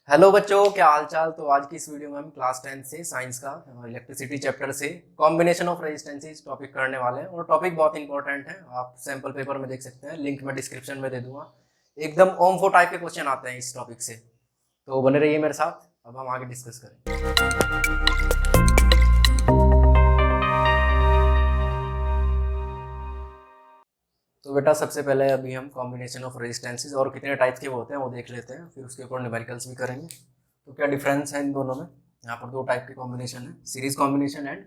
Hello बच्चों, क्या हाल चाल। तो आज की इस वीडियो में हम क्लास 10 से साइंस का इलेक्ट्रिसिटी चैप्टर से कॉम्बिनेशन ऑफ रेजिस्टेंसेस टॉपिक करने वाले हैं। और टॉपिक बहुत इंपॉर्टेंट है, आप सैंपल पेपर में देख सकते हैं, लिंक मैं डिस्क्रिप्शन में दे दूंगा। एकदम ओम फो टाइप के क्वेश्चन आते हैं इस टॉपिक से, तो बने रहिए मेरे साथ। अब हम आगे डिस्कस करें। तो बेटा सबसे पहले अभी हम कॉम्बिनेशन ऑफ रेजिस्टेंसेस और कितने टाइप के होते हैं वो देख लेते हैं, फिर उसके ऊपर न्यूमेरिकल्स भी करेंगे। तो क्या डिफरेंस है इन दोनों में। यहाँ पर दो टाइप के कॉम्बिनेशन है, series combination and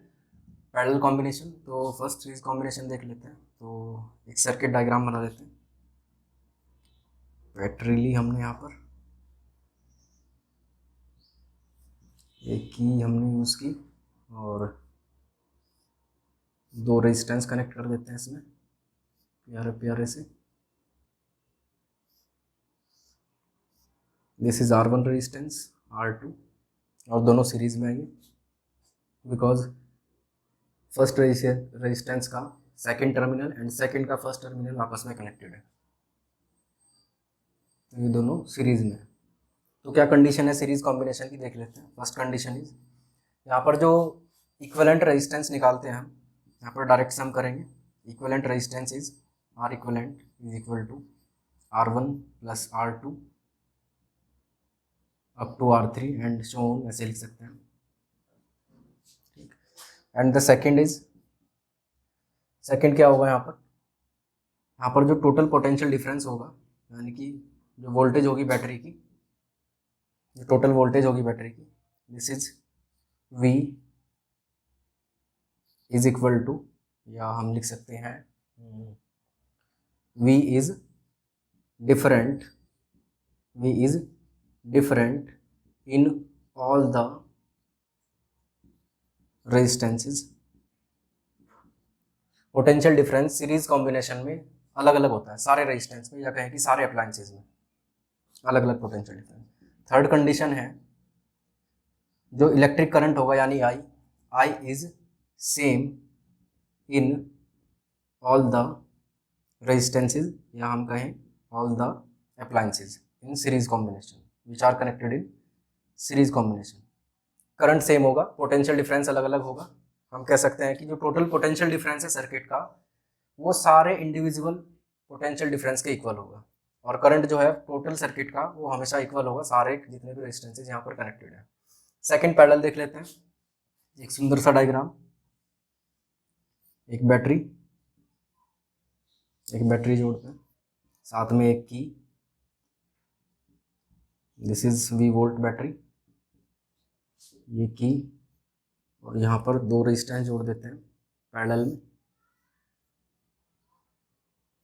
parallel combination. तो फर्स्ट सीरीज कॉम्बिनेशन देख लेते हैं। तो एक सर्किट डायग्राम बना लेते हैं। बैटरी ली हमने यहाँ पर, एक की हमने यूज़ की और दो रेजिस्टेंस कनेक्ट कर देते हैं इसमें प्यारे प्यारे से। This is R1 resistance, R2, और दोनों सीरीज में आएंगे बिकॉज फर्स्ट रेजिस्टेंस का सेकंड टर्मिनल एंड सेकंड का फर्स्ट टर्मिनल आपस में कनेक्टेड है, तो ये दोनों सीरीज में है। तो क्या कंडीशन है सीरीज कॉम्बिनेशन की देख लेते हैं। फर्स्ट कंडीशन इज, यहाँ पर जो इक्विवेलेंट रेजिस्टेंस निकालते हैं हम, यहाँ पर डायरेक्ट सम करेंगे। Equivalent resistance is R equivalent is equal to R1 plus R2 up to R3 and so on, ऐसे लिख सकते हैं। ठीक, and the second is, second क्या होगा यहाँ पर जो टोटल पोटेंशियल डिफरेंस होगा, यानी कि जो वोल्टेज होगी बैटरी की, जो टोटल वोल्टेज होगी बैटरी की, this is V is equal to, या हम लिख सकते हैं V is different, V is different in all the resistances. Potential difference series combination में अलग अलग होता है, सारे रेजिस्टेंस में, या कहें कि सारे अप्लायंसेस में अलग अलग पोटेंशियल डिफरेंस। थर्ड कंडीशन है, जो इलेक्ट्रिक करंट होगा यानी I is same in all the resistances, या हम कहें all the appliances in series combination which are connected in series combination. Current same होगा, पोटेंशियल डिफरेंस अलग अलग होगा। हम कह सकते हैं कि जो टोटल पोटेंशियल डिफरेंस है सर्किट का, वो सारे इंडिविजुअल पोटेंशियल डिफरेंस के इक्वल होगा। और करंट जो है टोटल सर्किट का, वो हमेशा इक्वल होगा सारे जितने भी रेजिस्टेंसेस यहाँ पर कनेक्टेड है। सेकंड पैरेलल देख लेते हैं। एक सुंदर सा डायग्राम, एक बैटरी जोड़ते हैं, साथ में एक की, this is V volt battery, ये की, और यहाँ पर दो रेजिस्टेंस जोड़ देते हैं पैरेलल में,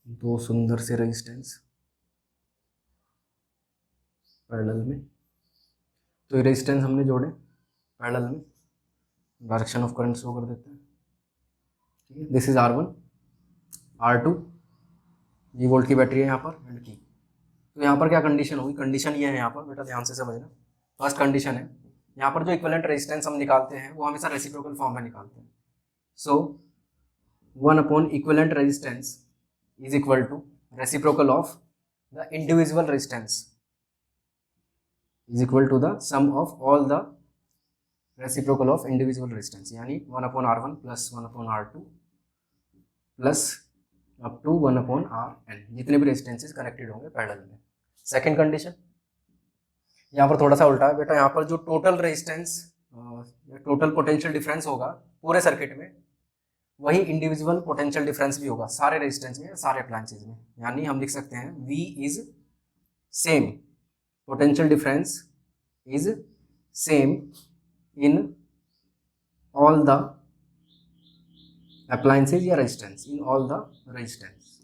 दो सुंदर से रेजिस्टेंस पैरेलल में। तो ये रेजिस्टेंस हमने जोड़े पैरेलल में, डायरेक्शन ऑफ करंट शो कर देते हैं। ठीक है, this is R1, R2, V volt की बैटरी है यहाँ पर, एंड की। तो यहाँ पर क्या कंडीशन होगी, कंडीशन ये है यहाँ पर, बेटा ध्यान से समझना। फर्स्ट कंडीशन है, यहाँ पर जो इक्विवेलेंट रेजिस्टेंस हम निकालते हैं वो हमेशा रेसिप्रोकल फॉर्म में निकालते हैं। So 1 upon equivalent resistance is equal to reciprocal of the individual resistance is equal to the sum of all the reciprocal of individual resistance, यानी 1 upon R1 plus 1 upon R2 plus up to 1 upon Rn, जितने भी resistances connected होंगे parallel में। Second condition यहाँ पर थोड़ा सा उल्टा है बेटा, यहाँ पर जो total resistance total potential difference होगा पूरे सर्किट में, वही इंडिविजुअल पोटेंशियल डिफरेंस भी होगा सारे रेजिस्टेंस में, सारे अप्लायंसेस में। यानी हम लिख सकते हैं V is same, potential difference is same in all the appliances या resistance, in all the resistance.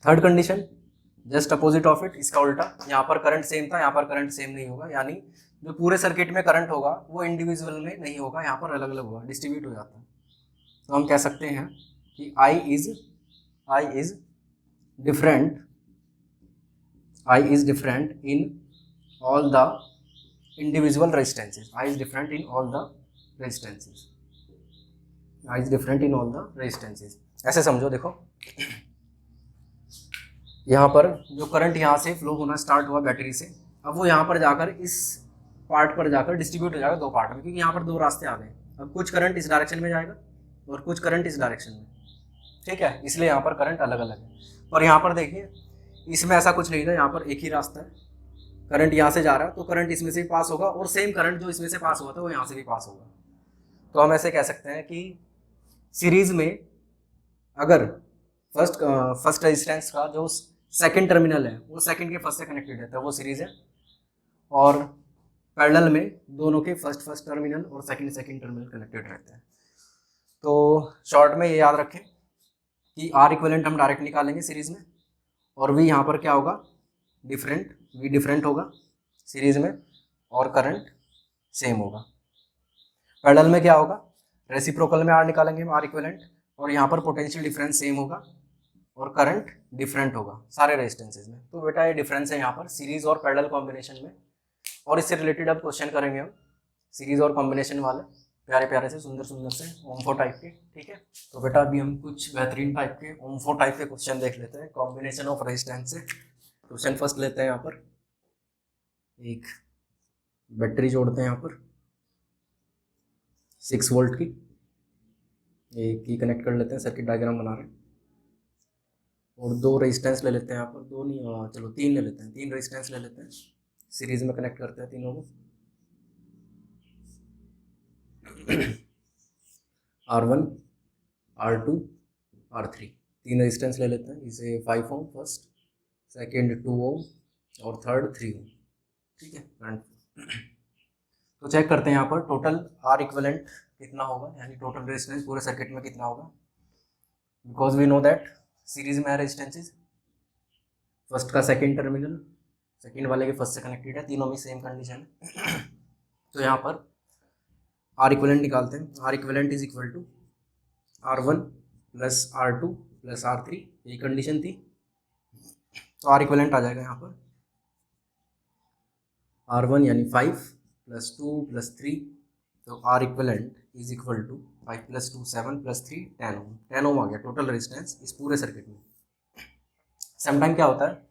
Third condition just opposite of it, इसका उल्टा, यहाँ पर करंट सेम था, यहाँ पर करंट सेम नहीं होगा, यानी जो पूरे सर्किट में करंट होगा वो इंडिविजुअल में नहीं होगा, यहाँ पर अलग अलग होगा, डिस्ट्रीब्यूट हो जाता है। तो हम कह सकते हैं कि I is different in all the individual resistances, I is different in all the resistances, ऐसे समझो। देखो यहाँ पर जो करंट यहाँ से फ्लो होना स्टार्ट हुआ बैटरी से, अब वो यहाँ पर जाकर इस पार्ट पर जाकर डिस्ट्रीब्यूट हो जाएगा दो पार्ट में, क्योंकि यहाँ पर दो रास्ते आ गए। अब कुछ करंट इस डायरेक्शन में जाएगा और कुछ करंट इस डायरेक्शन में, ठीक है, इसलिए यहाँ पर करंट अलग अलग है। और यहाँ पर देखिए इसमें ऐसा कुछ नहीं था, यहाँ पर एक ही रास्ता है, करंट यहाँ से जा रहा है तो करंट इसमें से भी पास होगा और सेम करंट जो इसमें से पास हुआ था वो यहाँ से भी पास होगा। तो हम ऐसे कह सकते हैं कि सीरीज में अगर फर्स्ट रेजिस्टेंस का जो सेकंड टर्मिनल है वो सेकंड के फर्स्ट से कनेक्टेड है तो वो सीरीज है, और पैरेलल में दोनों के फर्स्ट टर्मिनल और सेकंड टर्मिनल कनेक्टेड रहते हैं। तो शॉर्ट में ये याद रखें कि आर इक्विवेलेंट हम डायरेक्ट निकालेंगे सीरीज में, और वी यहाँ पर क्या होगा, डिफरेंट, वी डिफरेंट होगा सीरीज में, और करंट सेम होगा। पैरेलल में क्या होगा, रेसिप्रोकल में आर निकालेंगे हम आर इक्विवेलेंट, और यहाँ पर पोटेंशियल डिफरेंस सेम होगा और करंट डिफरेंट होगा सारे रेजिस्टेंसेज में। तो बेटा ये डिफरेंस है यहाँ पर सीरीज और पैरेलल कॉम्बिनेशन में। और इससे रिलेटेड अब क्वेश्चन करेंगे हम सीरीज और कॉम्बिनेशन वाले, प्यारे प्यारे से सुंदर से ओम्फो टाइप के, ठीक है। तो बेटा अभी हम कुछ बेहतरीन टाइप के ओम्फो टाइप के क्वेश्चन देख लेते हैं कॉम्बिनेशन ऑफ रेजिस्टेंस से। क्वेश्चन फर्स्ट लेते हैं, यहाँ पर एक बैटरी जोड़ते हैं यहाँ पर 6 वोल्ट की, एक की कनेक्ट कर लेते हैं, सर्किट डायग्राम बना रहे हैं, और दो रेजिस्टेंस ले लेते हैं यहाँ पर, दो नहीं चलो 3 ले लेते हैं, 3 रेजिस्टेंस ले लेते हैं, सीरीज में कनेक्ट करते हैं तीनों को। R1, R2, R3 3 रेजिस्टेंस ले लेते हैं, इसे 5 ओम फर्स्ट, सेकेंड 2 ओम और थर्ड 3 ओम, ठीक है। करंट तो चेक करते हैं यहाँ पर टोटल आर इक्विवेलेंट कितना होगा, यानी टोटल रेजिस्टेंस पूरे सर्किट में कितना होगा, because we know that series में है रेजिस्टेंसेज, फर्स्ट का सेकेंड टर्मिनल सेकेंड वाले के फर्स्ट से कनेक्टेड है, तीनों में सेम कंडीशन है। तो यहाँ पर आर इक्विवेलेंट निकालते हैं, R equivalent is equal to R1 plus R2 plus R3, यही कंडीशन थी। तो आर इक्विवेलेंट आ जाएगा यहाँ पर R1 यानी 5 प्लस 2 प्लस 3, तो R equivalent is equal to 5 plus 2 7 plus 3 10 ohm, 10 ohm आ गया टोटल रेजिस्टेंस इस पूरे सर्किट में। समटाइम क्या होता है,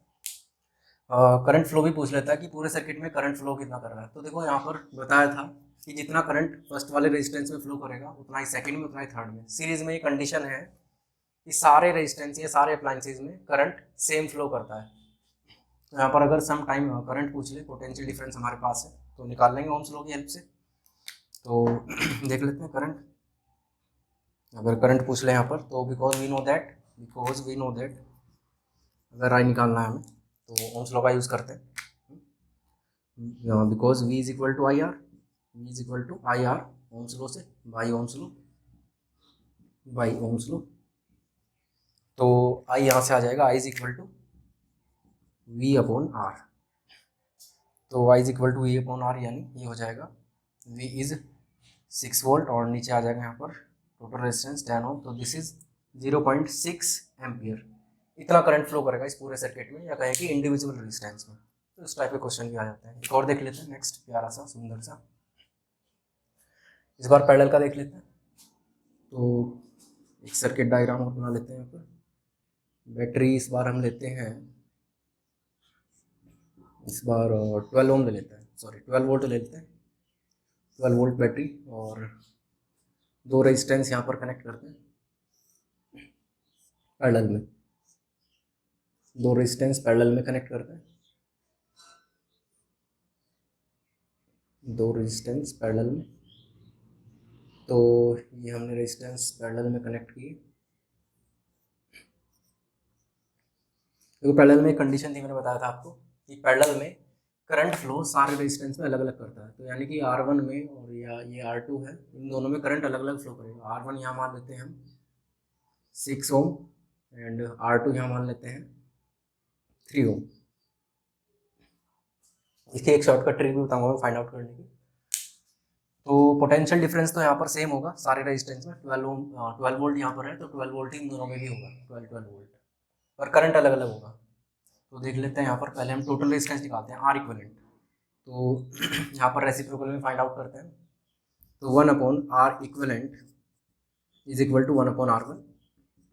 करंट फ्लो भी पूछ लेता है कि पूरे सर्किट में करंट फ्लो कितना कर रहा है। तो देखो यहाँ पर बताया था कि जितना करंट फर्स्ट वाले रेजिस्टेंस में फ्लो करेगा उतना ही सेकंड में, उतना ही थर्ड में। सीरीज में ये कंडीशन है कि सारे रेजिस्टेंस या सारे अप्लायंसेज में करंट सेम फ्लो करता है। तो यहाँ पर अगर सम टाइम करंट पूछ ले, पोटेंशियल डिफरेंस हमारे पास है तो निकाल लेंगे ओम्स लॉ की हेल्प से। तो देख लेते हैं करंट, अगर करंट पूछ ले यहाँ पर तो बिकॉज वी नो दैट अगर आई निकालना है हमें तो ओम्स लॉ का यूज़ करते हैं, because V is equal to I R ohm's law से बाई ओम्स लॉ। तो I यहाँ से आ जाएगा, I is equal to V upon R, तो I is equal to V upon R, यानी ये हो जाएगा V इज 6 वोल्ट और नीचे आ जाएगा यहाँ पर टोटल रेजिस्टेंस 10 ओम, तो दिस इज 0.6 एम्पियर। इतना करंट फ्लो करेगा इस पूरे सर्किट में, या कहें कि इंडिविजुअल रेजिस्टेंस में। तो इस टाइप के क्वेश्चन भी आ जाते हैं। एक और देख लेते हैं नेक्स्ट, प्यारा सा सुंदर सा, इस बार पैरेलल का देख लेते हैं। तो एक सर्किट डायग्राम और बना लेते हैं यहाँ पर। बैटरी इस बार हम लेते हैं, इस बार 12 ओम ले लेते हैं, 12 वोल्ट ले लेते हैं, 12 वोल्ट बैटरी, और दो रेजिस्टेंस यहाँ पर कनेक्ट करते हैं पैरेलल में, दो रेजिस्टेंस पैरेलल में कनेक्ट करते हैं, दो रेजिस्टेंस पैरेलल में। तो ये हमने रेजिस्टेंस पैरेलल में कनेक्ट किए। देखो पैरेलल में एक कंडीशन थी, मैंने बताया था आपको कि पैरेलल में करंट फ्लो सारे रेजिस्टेंस में अलग अलग करता है। तो यानी कि R1 में और या ये R2 है, इन दोनों में करंट अलग अलग फ्लो करेगा। R1 यहाँ मान लेते हैं हम 6 ओम एंड R2 यहाँ मान लेते हैं 3 ओम। इसकी एक शॉर्टकट ट्रिक भी बताऊंगा मैं फाइंड आउट करने की। तो पोटेंशियल डिफरेंस तो यहाँ पर सेम होगा सारे रेजिस्टेंस में, 12 वोल्ट यहाँ पर है तो 12 वोल्ट इन दोनों में भी होगा, 12 वोल्ट, पर करंट अलग अलग होगा। तो देख लेते हैं यहाँ पर, पहले हम टोटल रेजिस्टेंस निकालते हैं आर इक्विवेलेंट। तो यहाँ पर रेसिप्रोकल में फाइंड आउट करते हैं। तो 1 upon R equivalent is equal to 1 upon R1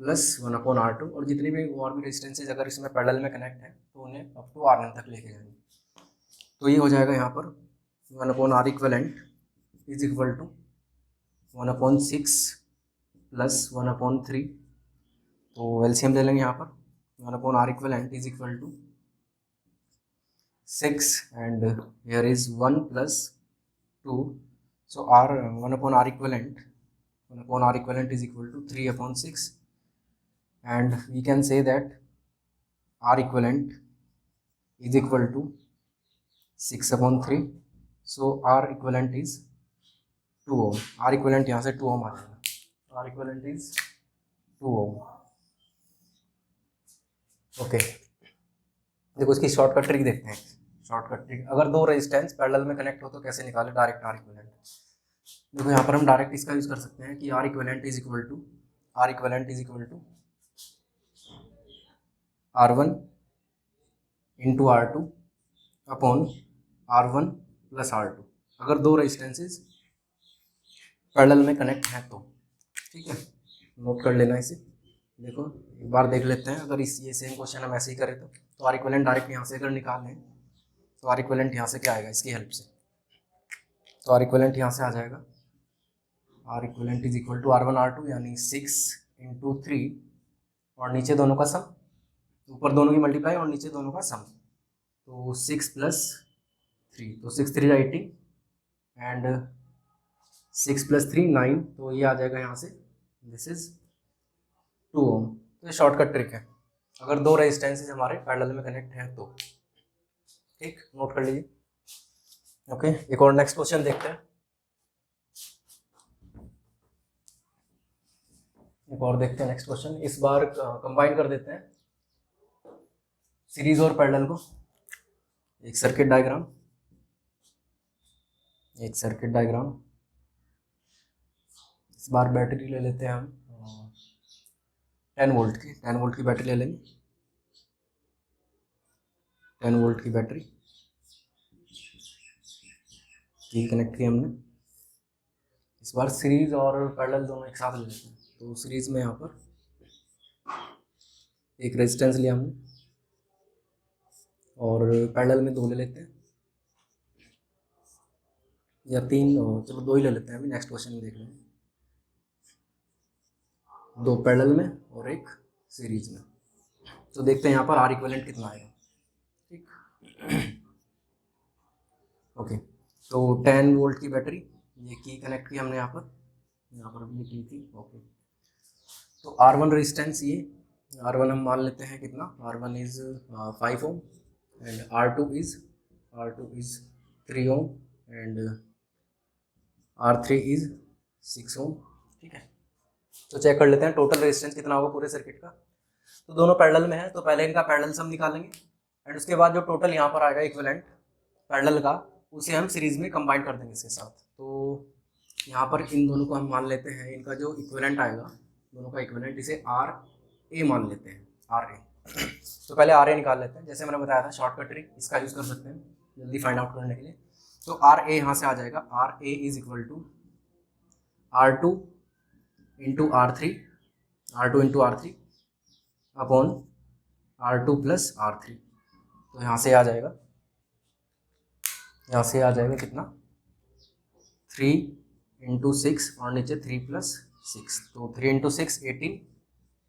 plus 1/R2, और जितनी भी और भी रेजिस्टेंसेज अगर इसमें पैरेलल में कनेक्ट है तो उन्हें अप टू Rn तक लेके जाएंगे। तो ये हो जाएगा यहाँ पर 1/R equivalent is equal to 1/6 plus 1/3, तो एलसीएम ले लेंगे यहाँ पर 1/R equivalent is equal to 6 and here is 1 plus 2, so R 1/R equivalent is equal to 3/6, and we can say that R equivalent is equal to 6/3, so R equivalent is 2 ohm। R equivalent यहाँ से 2 ohm आ जाएगा, R equivalent is 2 ohm। Okay, देखो इसकी shortcut trick देखते हैं। Shortcut trick, अगर दो resistance parallel में कनेक्ट हो तो कैसे निकाले डायरेक्ट R इक्विवेलेंट। देखो यहाँ पर हम डायरेक्ट इसका यूज कर सकते हैं कि R equivalent is equal to R1 into R2 upon R1 plus R2, अगर दो रेजिस्टेंसेस पैरेलल में कनेक्ट हैं तो। ठीक है, नोट कर लेना इसे। देखो एक बार देख लेते हैं, अगर ये सेम क्वेश्चन हम ऐसे ही करें तो R इक्विवेलेंट डायरेक्ट यहाँ से अगर निकाल लें तो R इक्विवेलेंट यहाँ से क्या आएगा इसकी हेल्प से, तो R इक्विवेलेंट यहाँ से आ जाएगा R equivalent is equal to R1 R2 यानी 6 इंटू 3 और नीचे दोनों का सम, ऊपर दोनों की मल्टीप्लाई और नीचे दोनों का सम, तो 6 प्लस 3, तो 6 3 18 एंड 6 प्लस 3 9, तो ये आ जाएगा यहाँ से दिस इज 2 ओम। तो ये शॉर्टकट ट्रिक है अगर दो रेजिस्टेंसेज हमारे पैरेलल में कनेक्ट हैं तो। ठीक, नोट कर लीजिए। ओके, एक और नेक्स्ट क्वेश्चन देखते हैं। एक और देखते हैं नेक्स्ट क्वेश्चन। इस बार कंबाइन कर देते हैं सीरीज और पैरेलल को। एक सर्किट डायग्राम, इस बार बैटरी ले लेते हैं हम 10 वोल्ट की बैटरी ले लेंगे। 10 वोल्ट की बैटरी की कनेक्ट की हमने। इस बार सीरीज और पैरेलल दोनों एक साथ ले लेते हैं। तो सीरीज में यहाँ पर एक रेजिस्टेंस लिया हमने और पैरेलल में 2 ले लेते हैं या 3, चलो 2 ही ले लेते हैं, अभी नेक्स्ट क्वेश्चन में देख लेंगे। 2 पैरेलल में और एक सीरीज में, तो देखते हैं यहाँ पर R इक्विवेलेंट कितना आएगा। ठीक, ओके, तो 10 वोल्ट की बैटरी ये की कनेक्ट की हमने यहाँ पर भी की थी। ओके, तो R1 रेजिस्टेंस, ये R1 हम मान लेते हैं कितना, R1 is 5 ohm and R2 is 3 ohm and R3 is 6 ओम। ठीक है, तो चेक कर लेते हैं टोटल रेजिस्टेंस कितना होगा पूरे सर्किट का। तो दोनों पैरेलल में है तो पहले इनका पैरेलल सम निकालेंगे एंड उसके बाद जो टोटल यहाँ पर आएगा इक्विवेलेंट पैरेलल का, उसे हम सीरीज में कंबाइन कर देंगे इसके साथ। तो यहाँ पर इन दोनों को हम मान लेते हैं, इनका जो इक्विवेलेंट आएगा दोनों का इक्विवेलेंट, इसे RA मान लेते हैं, RA। तो पहले RA निकाल लेते हैं, जैसे मैंने बताया था शॉर्टकट ट्रिक इसका यूज़ कर सकते हैं जल्दी फाइंड आउट करने के लिए। तो RA यहाँ से आ जाएगा, RA is equal to R2 into R3 upon R2 plus R3। तो यहाँ से आ जाएगा कितना, 3 इंटू 6 और नीचे 3 प्लस 6, तो 3 इंटू 6 18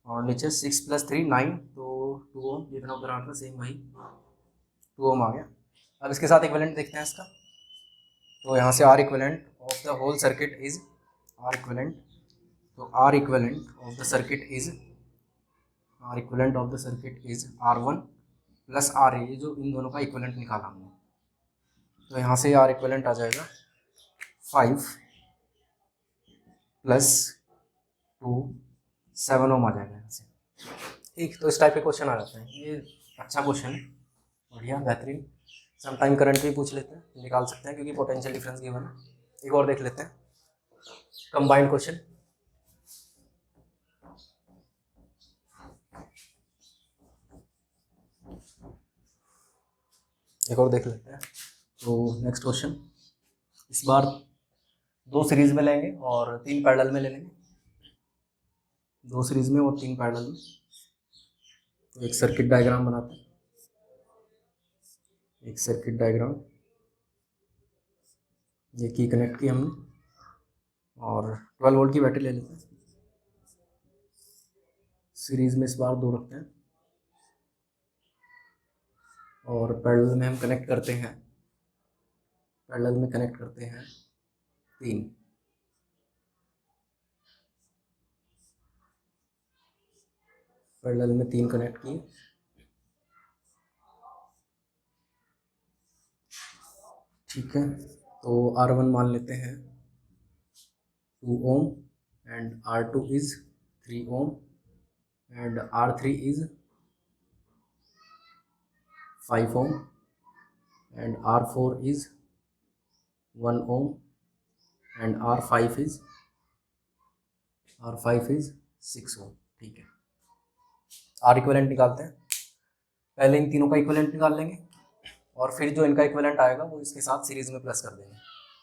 और नीचे 6 प्लस 3 9, तो 2 ओम, जितना उधर आता सेम वही 2 ओम आ गया। अब इसके साथ इक्विवेलेंट देखते हैं इसका। तो यहाँ से R equivalent of the whole circuit is R equivalent, तो R equivalent of the circuit is R1 plus RA, ये जो इन दोनों का इक्विवेलेंट निकाला हमने। तो यहाँ से R इक्विवेलेंट आ जाएगा 5 प्लस 2 7 ओम आ जाएगा यहाँ से। ठीक, तो इस टाइप के क्वेश्चन आ जाते हैं। ये अच्छा क्वेश्चन है, बढ़िया, बेहतरीन। सम टाइम करंट भी पूछ लेते हैं, निकाल सकते हैं क्योंकि पोटेंशियल डिफरेंस गिवन है। एक और देख लेते हैं कंबाइंड क्वेश्चन। एक और देख लेते हैं। तो नेक्स्ट क्वेश्चन, इस बार 2 सीरीज में लेंगे और 3 पैरेलल में ले लेंगे। 2 सीरीज में और 3 पैरेलल में। तो एक सर्किट डायग्राम बनाते हैं, एक सर्किट डायग्राम, ये की कनेक्ट की हमने, और 12 वोल्ट की बैटरी ले लेते हैं, सीरीज में इस बार 2 रखते हैं, और पैरेलल में हम कनेक्ट करते हैं, पैरेलल में कनेक्ट करते हैं 3। पैरेलल में 3 कनेक्ट किए, ठीक है। तो R1 मान लेते हैं 2 ohm and R2 is 3 ohm and R3 is 5 ohm and R4 is 1 ohm and R5 is 6 ohm, ठीक है। R इक्विवेलेंट निकालते हैं, पहले इन तीनों का इक्विवेलेंट निकाल लेंगे और फिर जो इनका इक्विवेलेंट आएगा वो इसके साथ सीरीज में प्लस कर देंगे,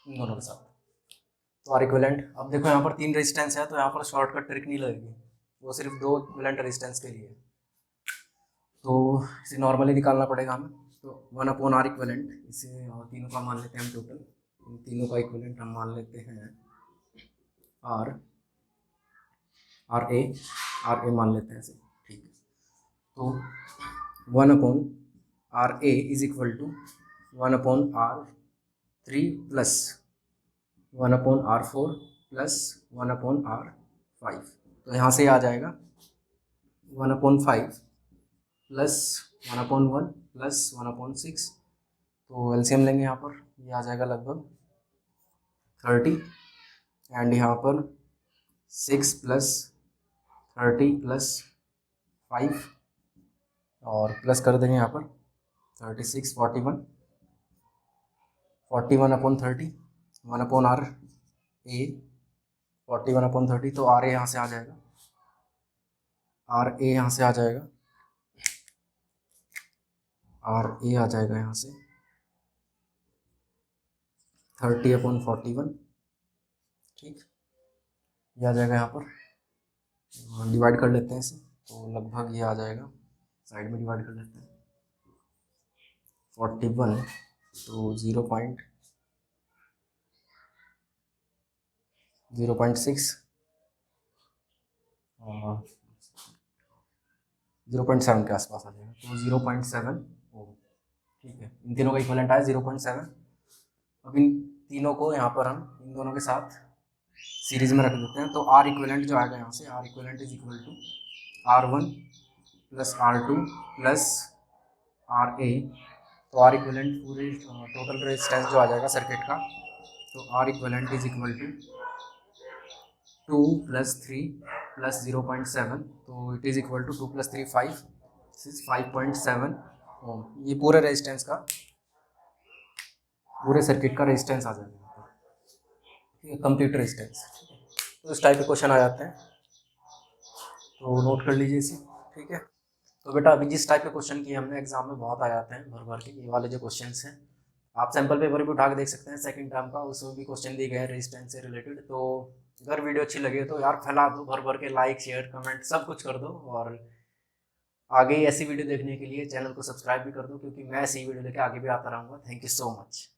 इन दोनों के साथ। तो R इक्विवेलेंट, अब देखो यहाँ पर 3 रेजिस्टेंस है तो यहाँ पर शॉर्टकट ट्रिक नहीं लगेगी, वो सिर्फ 2 इक्विवेलेंट रेजिस्टेंस के लिए। तो इसे नॉर्मली निकालना पड़ेगा हमें। तो 1/R इक्विवेलेंट, इसे तीनों का मान लेते हैं हम टोटल, इन तीनों का इक्विवेलेंट हम मान लेते हैं RA मान लेते हैं इसे, ठीक है। तो 1/RA is equal to 1/R3 plus 1/R4 plus 1/R5। तो यहाँ से आ जाएगा 1/5 प्लस 1/1 प्लस 1/6। तो एलसीएम लेंगे यहाँ पर, ये आ जाएगा लगभग 30, एंड यहाँ पर 6 प्लस 30 प्लस 5 और प्लस कर देंगे यहाँ पर 36, 41, 41/30, 1/RA 41/30। तो RA यहाँ से आ जाएगा, RA यहाँ से आ जाएगा, RA आ जाएगा यहाँ से 30/41, ठीक। ये आ जाएगा यहाँ पर, डिवाइड कर लेते हैं इसे, तो लगभग ये आ जाएगा, साइड में डिवाइड कर लेते हैं, 41 तो 0.6 0.7 के आसपास आ जाएगा, तो 0.7 ओम, ठीक है। इन तीनों का इक्विवेलेंट आया 0.7। अब इन तीनों को यहाँ पर हम इन दोनों के साथ सीरीज में रख देते हैं। तो R इक्विवेलेंट जो आएगा यहाँ से, R equivalent is equal to R1 plus R2 plus RA। तो R इक्विवेलेंट पूरे टोटल रेजिस्टेंस जो आ जाएगा सर्किट का, तो R equivalent is equal to 2 plus 3 plus 0.7, तो it is equal to 2 plus 3 5, 5.7 ohm. ये पूरे रेजिस्टेंस का, पूरे सर्किट का रेजिस्टेंस आ जाएगा यहाँ पर, ठीक है, कंप्लीट रेजिस्टेंस। तो इस टाइप के क्वेश्चन आ जाते हैं, तो नोट कर लीजिए इसे, ठीक है। तो बेटा अभी जिस टाइप के क्वेश्चन किए हमने एग्जाम में बहुत आ जाते हैं भर भर के, ये वाले जो क्वेश्चंस हैं आप सैम्पल पेपर भी उठा के देख सकते हैं सेकंड टर्म का, उसमें भी क्वेश्चन दिए गए हैं रेजिस्टेंस से रिलेटेड। तो अगर वीडियो अच्छी लगे तो यार फैला दो भर भर के, लाइक शेयर कमेंट सब कुछ कर दो, और आगे ऐसी वीडियो देखने के लिए चैनल को सब्सक्राइब भी कर दो, क्योंकि मैं ऐसी वीडियो लेके आगे भी आता रहूँगा। Thank you so much.